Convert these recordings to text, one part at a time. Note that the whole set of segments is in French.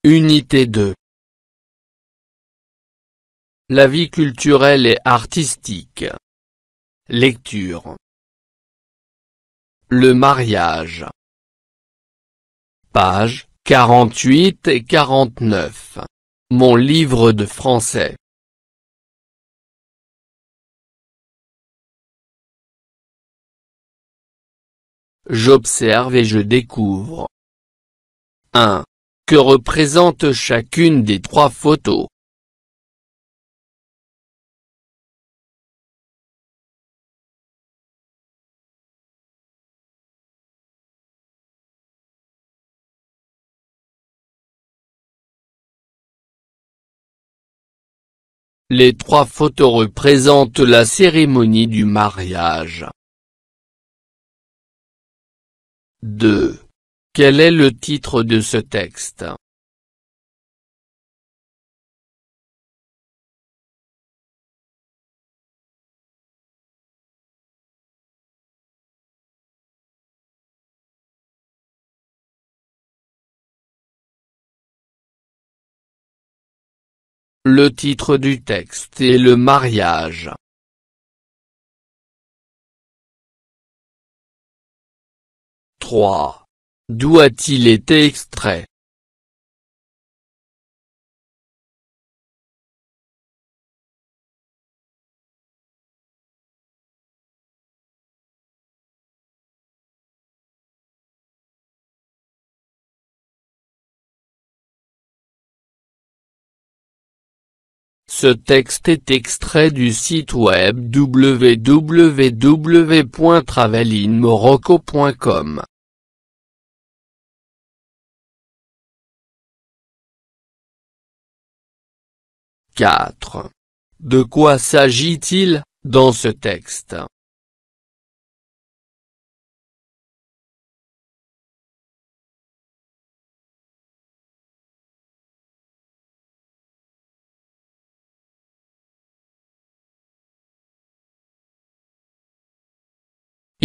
Unité 2. La vie culturelle et artistique. Lecture. Le mariage. Pages 48 et 49. Mon livre de français. J'observe et je découvre. 1. Que représente chacune des trois photos? Les trois photos représentent la cérémonie du mariage. 2. Quel est le titre de ce texte? Le titre du texte est le mariage. 3. D'où a-t-il été extrait? Ce texte est extrait du site web www.travelinmorocco.com. 4. De quoi s'agit-il, dans ce texte?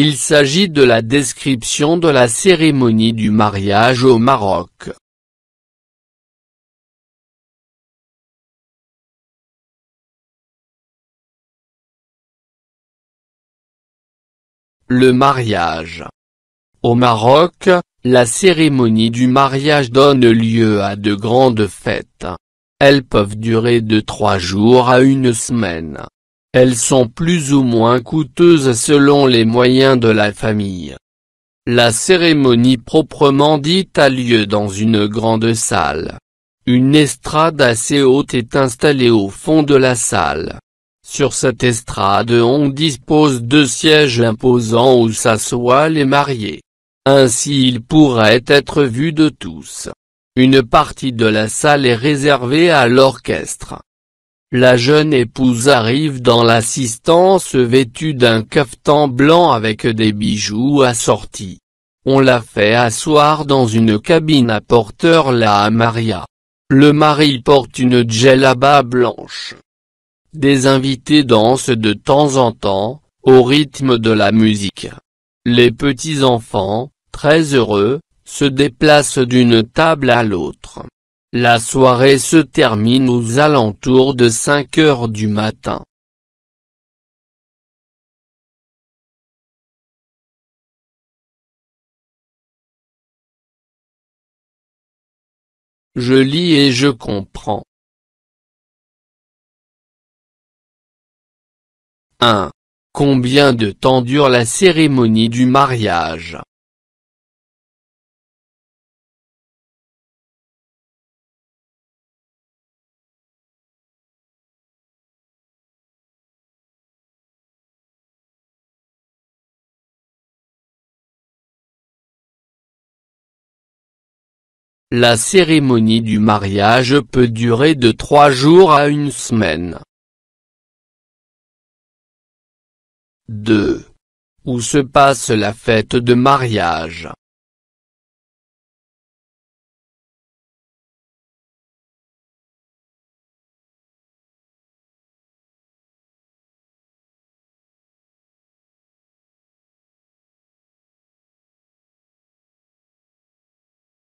Il s'agit de la description de la cérémonie du mariage au Maroc. Le mariage. Au Maroc, la cérémonie du mariage donne lieu à de grandes fêtes. Elles peuvent durer de 3 jours à 1 semaine. Elles sont plus ou moins coûteuses selon les moyens de la famille. La cérémonie proprement dite a lieu dans une grande salle. Une estrade assez haute est installée au fond de la salle. Sur cette estrade on dispose de sièges imposants où s'assoient les mariés. Ainsi ils pourraient être vus de tous. Une partie de la salle est réservée à l'orchestre. La jeune épouse arrive dans l'assistance vêtue d'un cafetan blanc avec des bijoux assortis. On la fait asseoir dans une cabine à porteur la Maria. Le mari porte une djellaba blanche. Des invités dansent de temps en temps, au rythme de la musique. Les petits-enfants, très heureux, se déplacent d'une table à l'autre. La soirée se termine aux alentours de 5 heures du matin. Je lis et je comprends. 1. Combien de temps dure la cérémonie du mariage? La cérémonie du mariage peut durer de 3 jours à 1 semaine. 2. Où se passe la fête de mariage?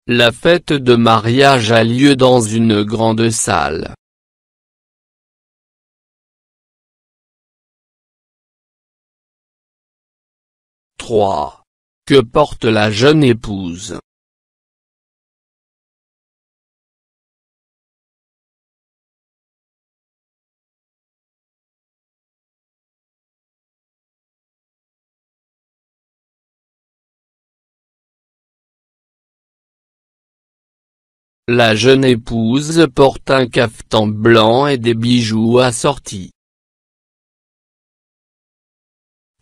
La fête de mariage a lieu dans une grande salle. Trois. Que porte la jeune épouse? La jeune épouse porte un cafetan blanc et des bijoux assortis.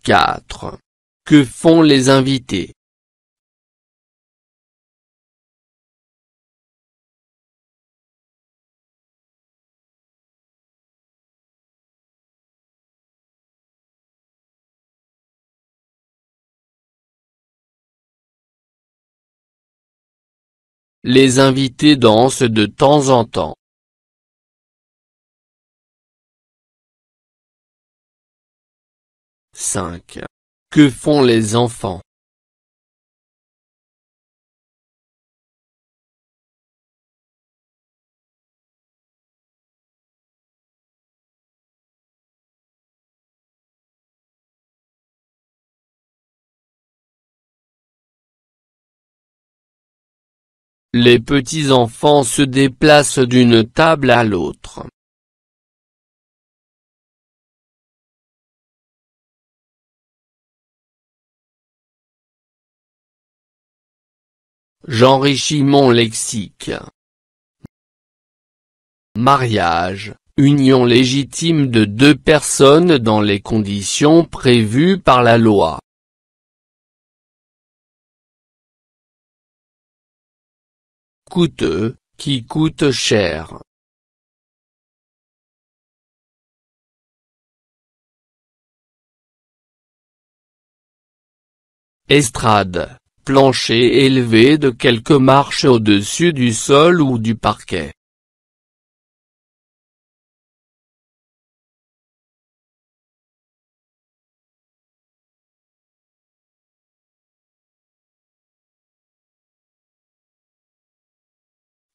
4. Que font les invités? Les invités dansent de temps en temps. 5. Que font les enfants? Les petits-enfants se déplacent d'une table à l'autre. J'enrichis mon lexique. Mariage, union légitime de deux personnes dans les conditions prévues par la loi. Coûteux, qui coûte cher. Estrade, plancher élevé de quelques marches au-dessus du sol ou du parquet.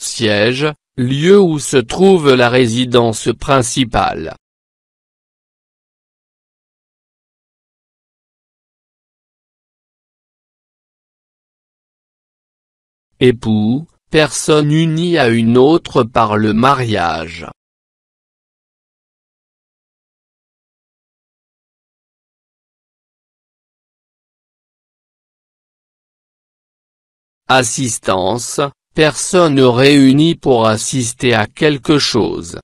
Siège, lieu où se trouve la résidence principale. Époux, personne unie à une autre par le mariage. Assistance, personne réunie pour assister à quelque chose.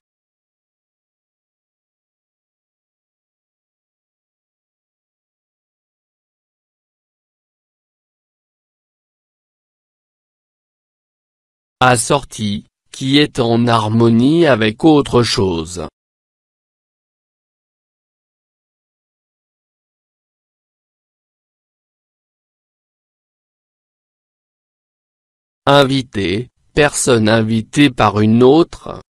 Assorti, qui est en harmonie avec autre chose. Invité, personne invitée par une autre.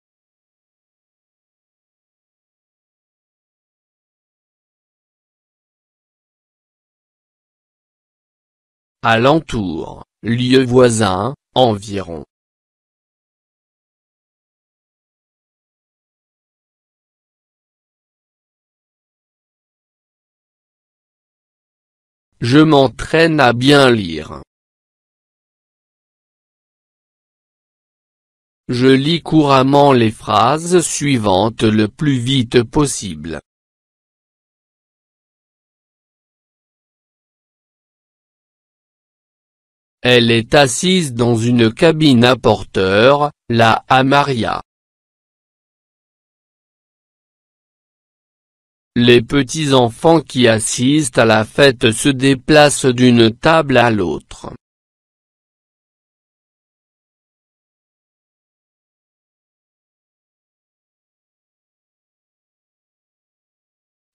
Alentour, lieu voisin, environ. Je m'entraîne à bien lire. Je lis couramment les phrases suivantes le plus vite possible. Elle est assise dans une cabine à porteur, là à Maria. Les petits-enfants qui assistent à la fête se déplacent d'une table à l'autre.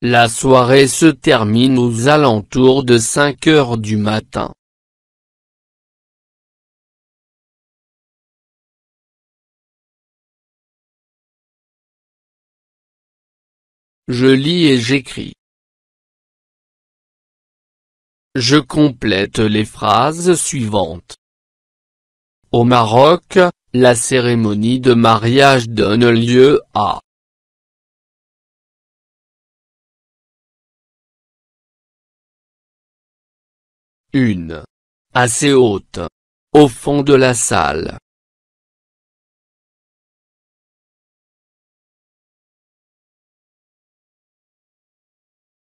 La soirée se termine aux alentours de 5 heures du matin. Je lis et j'écris. Je complète les phrases suivantes. Au Maroc, la cérémonie de mariage donne lieu à. Une. Assez haute. Au fond de la salle.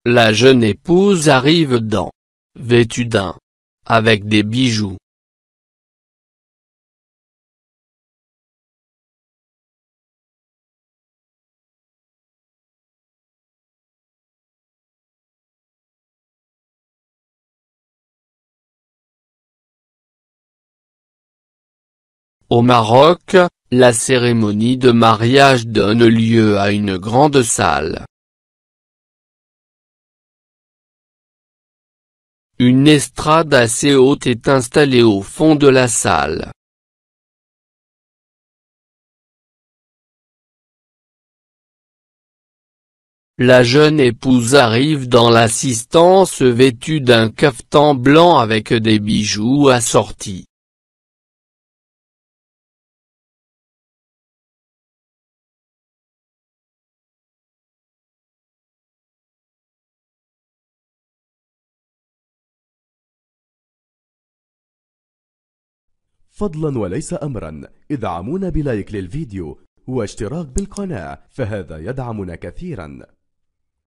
La jeune épouse arrive dans. Vêtue d'un. Avec des bijoux. Au Maroc, la cérémonie de mariage donne lieu à une grande salle. Une estrade assez haute est installée au fond de la salle. La jeune épouse arrive dans l'assistance vêtue d'un caftan blanc avec des bijoux assortis. فضلا وليس أمرا، ادعمونا بلايك للفيديو واشتراك بالقناة، فهذا يدعمنا كثيرا.